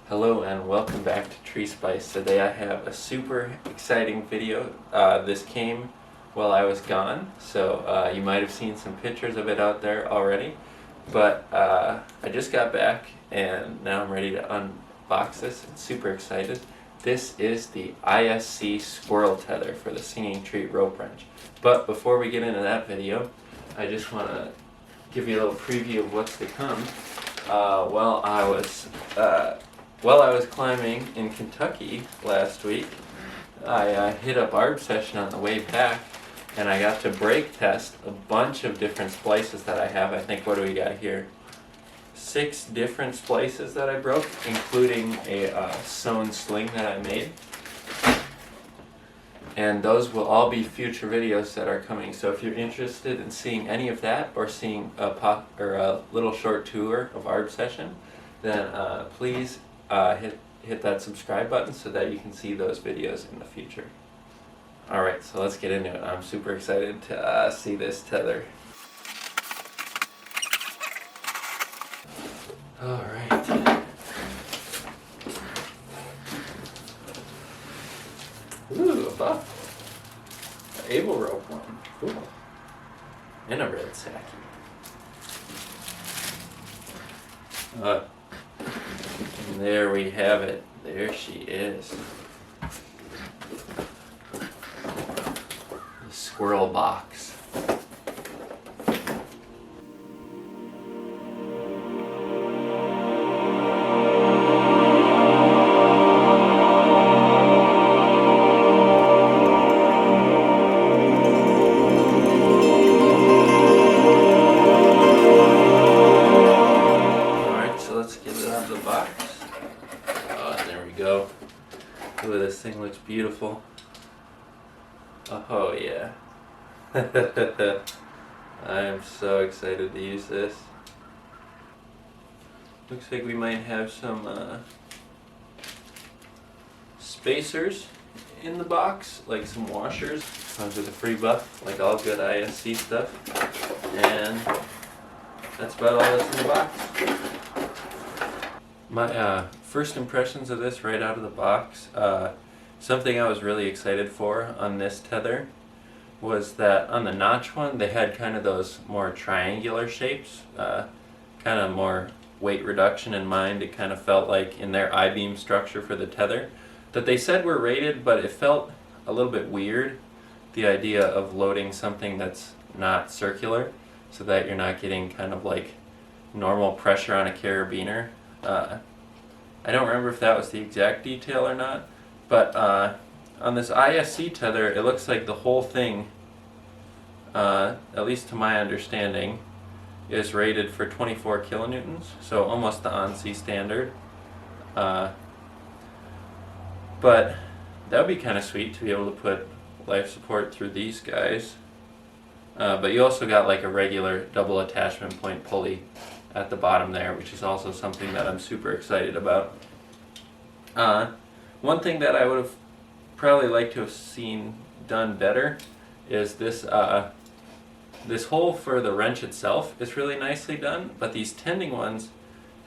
Hello and welcome back to Tree Spice. Today I have a super exciting video. This came while I was gone, so you might have seen some pictures of it out there already. But I just got back and now I'm ready to unbox this. I'm super excited. This is the ISC Squirrel Tether for the Singing Tree Rope Wrench. But before we get into that video, I just want to give you a little preview of what's to come. While I was climbing in Kentucky last week, I hit a barb session on the way back, and I got to brake test a bunch of different splices that I have. I think, what do we got here? 6 different splices that I broke, including a sewn sling that I made. And those will all be future videos that are coming. So if you're interested in seeing any of that, or seeing a little short tour of barb session, then please hit that subscribe button so that you can see those videos in the future. Alright, so let's get into it. I'm super excited to see this tether. Alright. Ooh, a buff. An able rope one. Cool. And a red sacky. And there we have it. There she is. The squirrel box. Go. Ooh, this thing looks beautiful. Oh yeah. I am so excited to use this. Looks like we might have some spacers in the box, like some washers. Comes with a free buff, like all good ISC stuff. And that's about all that's in the box. My first impressions of this right out of the box, something I was really excited for on this tether was that on the notch one they had kind of those more triangular shapes, kind of more weight reduction in mind. It kind of felt like in their I-beam structure for the tether that they said were rated, but it felt a little bit weird, the idea of loading something that's not circular so that you're not getting kind of like normal pressure on a carabiner. I don't remember if that was the exact detail or not, but on this ISC tether, it looks like the whole thing, at least to my understanding, is rated for 24 kilonewtons, so almost the ANSI standard. But that would be kind of sweet to be able to put life support through these guys. But you also got like a regular double attachment point pulley at the bottom there, which is also something that I'm super excited about. One thing that I would have probably liked to have seen done better is this this hole for the wrench itself is really nicely done, but these tending ones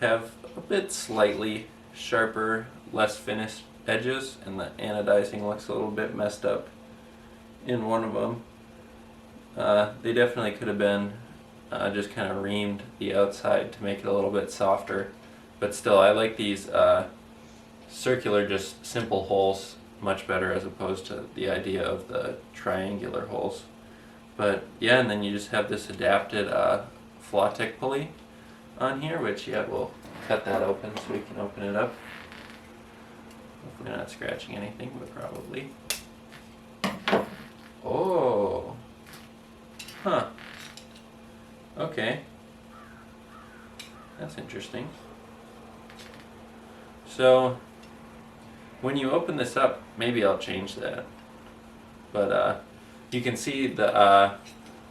have a bit slightly sharper, less finished edges, and the anodizing looks a little bit messed up in one of them. They definitely could have been just kind of reamed the outside to make it a little bit softer, but still I like these circular, just simple holes much better as opposed to the idea of the triangular holes. But yeah, and then you just have this adapted Flotec pulley on here, which yeah, we'll cut that open so we can open it up. Hopefully not scratching anything, but probably. Oh, huh. Okay, that's interesting. So when you open this up, maybe I'll change that, but you can see the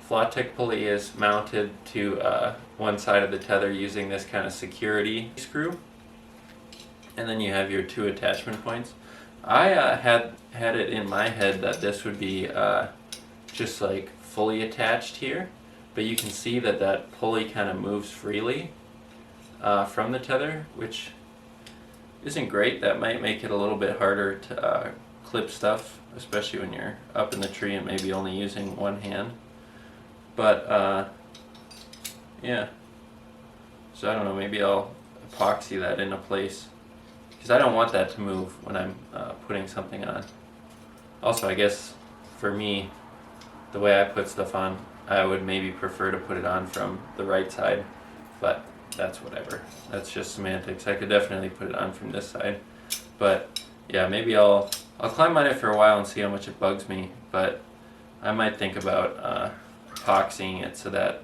Flotec pulley is mounted to one side of the tether using this kind of security screw, and then you have your 2 attachment points. I had it in my head that this would be just like fully attached here, but you can see that that pulley kind of moves freely from the tether, which isn't great. That might make it a little bit harder to clip stuff, especially when you're up in the tree and maybe only using one hand. But yeah, so I don't know, maybe I'll epoxy that into place, because I don't want that to move when I'm putting something on. Also, I guess for me, the way I put stuff on, I would maybe prefer to put it on from the right side, but that's whatever. That's just semantics. I could definitely put it on from this side, but yeah, maybe I'll climb on it for a while and see how much it bugs me, but I might think about epoxying it so that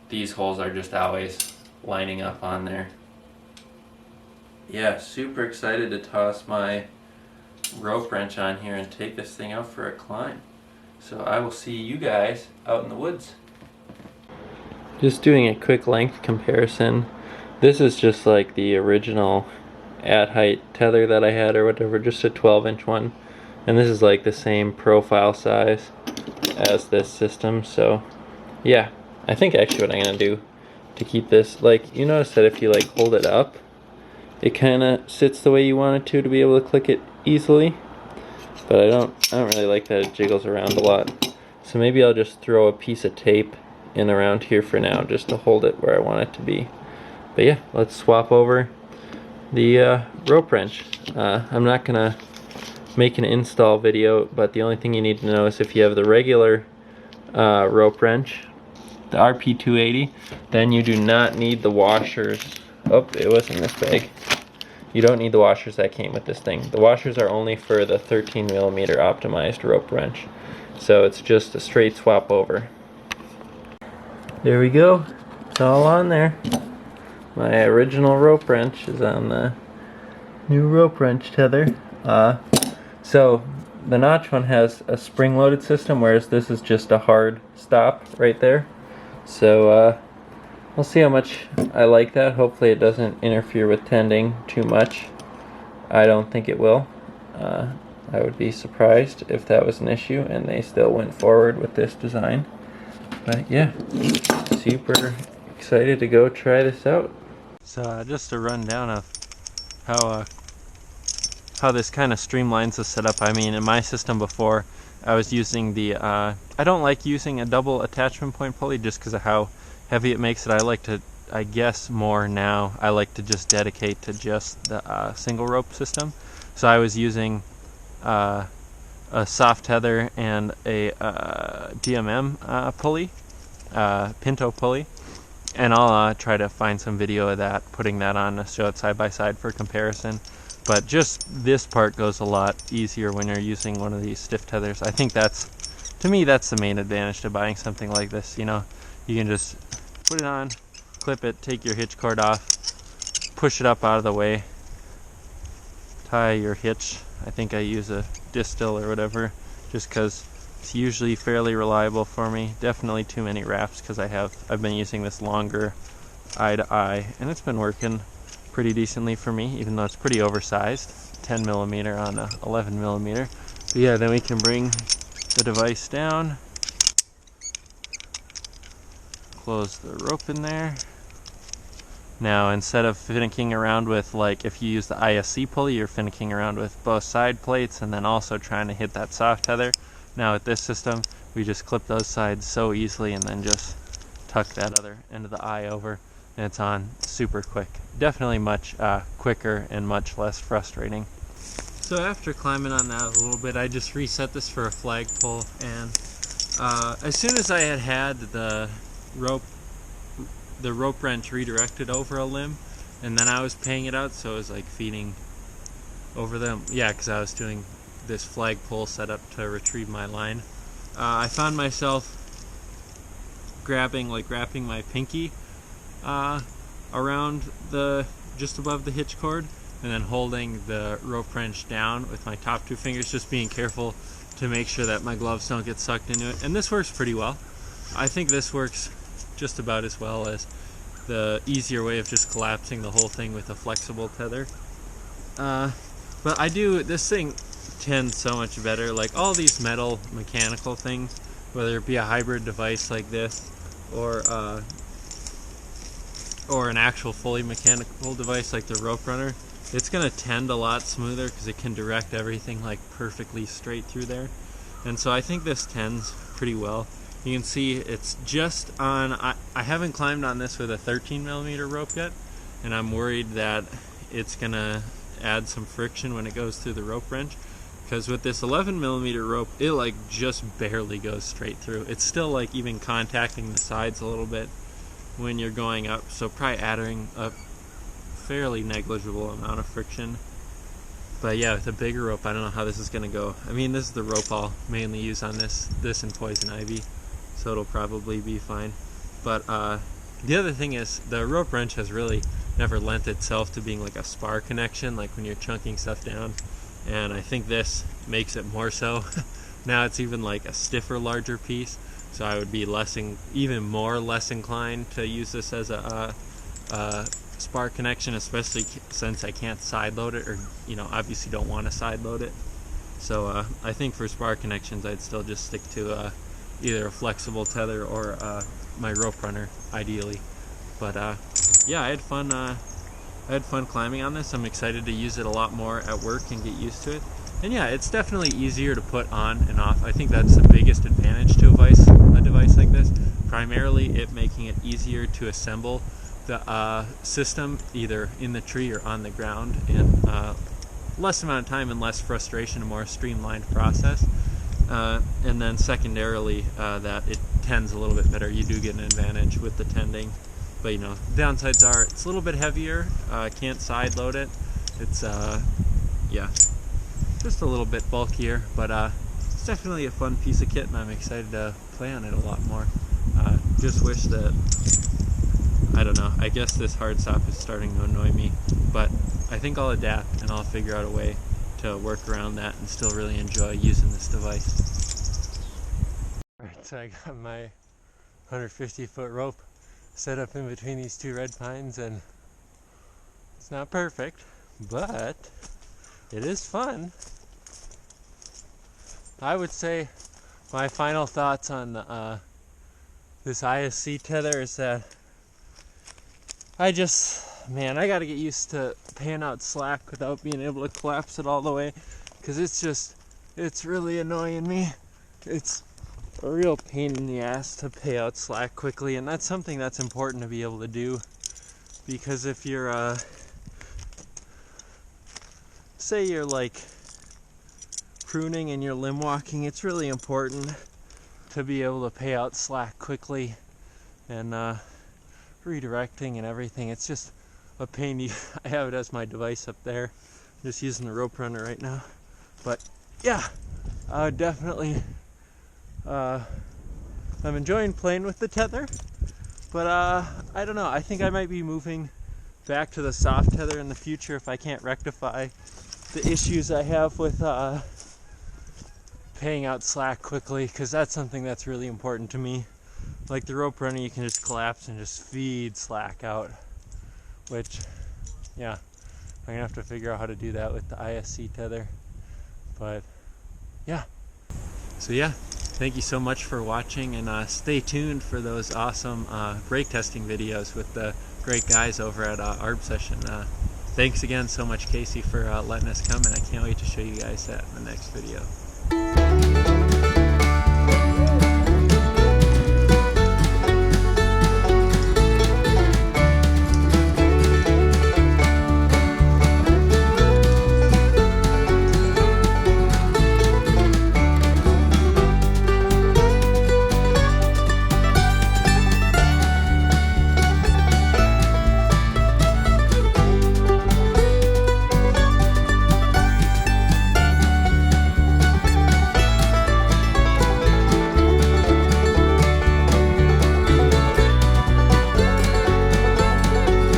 these holes are just always lining up on there. Yeah, super excited to toss my rope wrench on here and take this thing out for a climb. So I will see you guys out in the woods. Just doing a quick length comparison. This is just like the original at height tether that I had or whatever, just a 12-inch one. And this is like the same profile size as this system. So yeah, I think actually what I'm gonna do to keep this, like, you notice that if you like hold it up, it kind of sits the way you want it to be able to click it easily. But I don't really like that it jiggles around a lot. So maybe I'll just throw a piece of tape in around here for now, just to hold it where I want it to be. But yeah, let's swap over the rope wrench. I'm not gonna make an install video, but the only thing you need to know is if you have the regular rope wrench, the RP280, then you do not need the washers. Oh, it was in this bag. You don't need the washers that came with this thing. The washers are only for the 13mm optimized rope wrench. So it's just a straight swap over. There we go. It's all on there. My original rope wrench is on the new rope wrench tether. So the notch one has a spring-loaded system, whereas this is just a hard stop right there. So we'll see how much I like that. Hopefully it doesn't interfere with tending too much. I don't think it will. I would be surprised if that was an issue and they still went forward with this design. But yeah, super excited to go try this out. So just a rundown of how this kind of streamlines the setup. I mean, in my system before, I was using the, I don't like using a double attachment point pulley just because of how heavy it makes it. I like to, I guess more now, I like to just dedicate to just the single rope system. So I was using a soft tether and a DMM pulley, Pinto pulley, and I'll try to find some video of that, putting that on to show it side by side for comparison. But just this part goes a lot easier when you're using one of these stiff tethers. I think that's, to me, that's the main advantage to buying something like this. You know, you can just put it on, clip it, take your hitch cord off, push it up out of the way, tie your hitch. I think I use a distil or whatever, just because it's usually fairly reliable for me. Definitely too many wraps because I've been using this longer eye to eye, and it's been working pretty decently for me, even though it's pretty oversized, 10mm on a 11mm. But yeah, then we can bring the device down, close the rope in there. Now, instead of finicking around with, like, if you use the ISC pulley, you're finicking around with both side plates and then also trying to hit that soft tether. Now with this system, we just clip those sides so easily and then just tuck that other end of the eye over, and it's on super quick. Definitely much quicker and much less frustrating. So after climbing on that a little bit, I just reset this for a flagpole, and as soon as I had the rope wrench redirected over a limb, and then I was paying it out, so it was like feeding over them. Yeah, because I was doing this flagpole setup to retrieve my line. I found myself wrapping my pinky around just above the hitch cord, and then holding the rope wrench down with my top two fingers, just being careful to make sure that my gloves don't get sucked into it. And this works pretty well. I think this works just about as well as the easier way of just collapsing the whole thing with a flexible tether. But this thing tends so much better. Like all these metal mechanical things, whether it be a hybrid device like this or an actual fully mechanical device like the rope runner, it's gonna tend a lot smoother because it can direct everything like perfectly straight through there. And so I think this tends pretty well. You can see it's just on, I haven't climbed on this with a 13mm rope yet, and I'm worried that it's gonna add some friction when it goes through the rope wrench, because with this 11mm rope it like just barely goes straight through. It's still like even contacting the sides a little bit when you're going up, so probably adding a fairly negligible amount of friction. But yeah, with a bigger rope, I don't know how this is gonna go. I mean, this is the rope I'll mainly use on this and poison ivy, so it'll probably be fine. But the other thing is, the rope wrench has really never lent itself to being like a spar connection, like when you're chunking stuff down, and I think this makes it more so. Now it's even like a stiffer, larger piece, so I would be less inclined to use this as a spar connection, especially since I can't side load it, or obviously don't want to side load it. So I think for spar connections I'd still just stick to either a flexible tether or my rope runner ideally. But yeah, I had fun climbing on this. I'm excited to use it a lot more at work and get used to it. And yeah, it's definitely easier to put on and off. I think that's the biggest advantage to a device like this. Primarily it making it easier to assemble the system either in the tree or on the ground in less amount of time and less frustration, a more streamlined process. And then secondarily, that it tends a little bit better. You do get an advantage with the tending, but downsides are it's a little bit heavier. Can't side load it. It's yeah, just a little bit bulkier, but it's definitely a fun piece of kit, and I'm excited to play on it a lot more. Just wish that, I don't know, I guess this hard stop is starting to annoy me, but I think I'll adapt and I'll figure out a way to work around that and still really enjoy using this device. Alright, so I got my 150-foot rope set up in between these two red pines, and it's not perfect, but it is fun. I would say my final thoughts on this ISC tether is that I gotta get used to paying out slack without being able to collapse it all the way, because it's really annoying me. It's a real pain in the ass to pay out slack quickly, and that's something that's important to be able to do, because if you're say you're like pruning and you're limb walking, it's really important to be able to pay out slack quickly, and redirecting and everything. It's just a pain. I have it as my device up there. I'm just using the rope runner right now. But yeah, I would definitely I'm enjoying playing with the tether, but I don't know, I think I might be moving back to the soft tether in the future if I can't rectify the issues I have with paying out slack quickly, because that's something that's really important to me. Like the rope runner, you can just collapse and just feed slack out, which, yeah, I'm gonna have to figure out how to do that with the ISC tether. But yeah, so yeah, thank you so much for watching, and stay tuned for those awesome brake testing videos with the great guys over at ARB Session. Thanks again so much, Casey, for letting us come, and I can't wait to show you guys that in the next video.